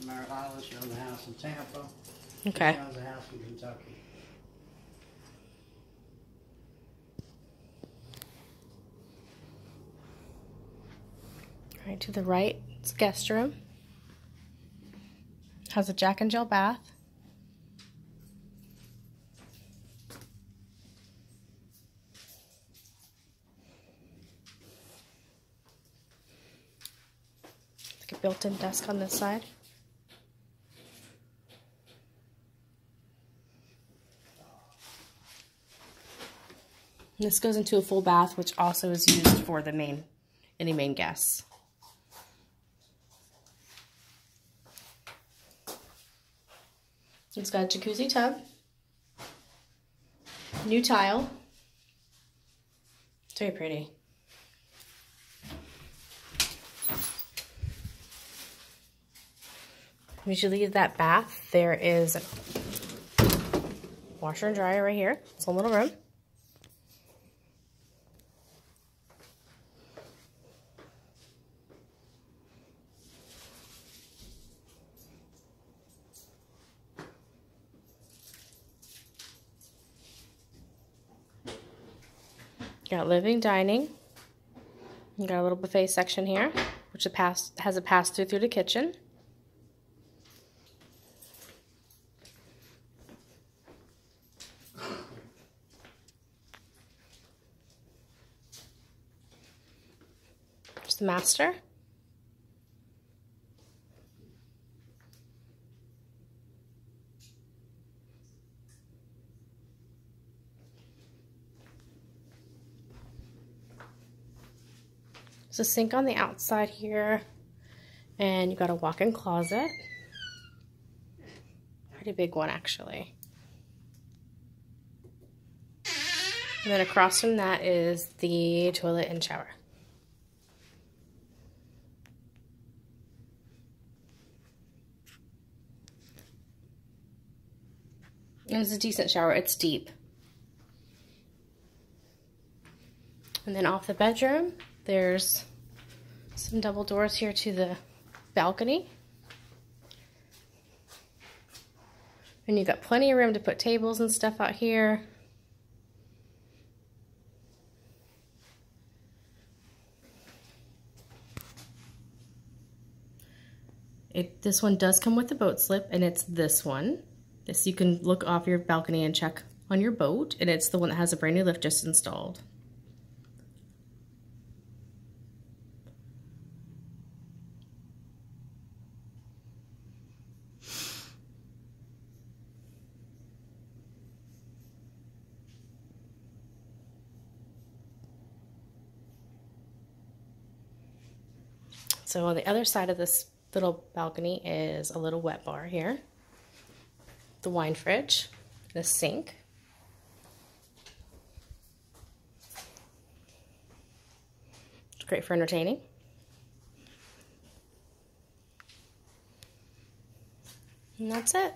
in Merritt Island. She owns a house in Tampa. Okay. She owns a house in Kentucky. All right, to the right, it's guest room. Has a Jack and Jill bath. Like a built-in desk on this side. And this goes into a full bath, which also is used for the any main guests. It's got a jacuzzi tub, new tile. It's very pretty. As you leave that bath, there is a washer and dryer right here. It's a little room. Got living, dining. You got a little buffet section here, which has a pass-through through the kitchen. There's the master. There's a sink on the outside here, and you got a walk-in closet. Pretty big one, actually. And then across from that is the toilet and shower. It's a decent shower. It's deep. And then off the bedroom, there's some double doors here to the balcony. And you've got plenty of room to put tables and stuff out here. This one does come with a boat slip, and it's this one. This you can look off your balcony and check on your boat, and it's the one that has a brand new lift just installed. So on the other side of this little balcony is a little wet bar here, the wine fridge, the sink. It's great for entertaining. And that's it.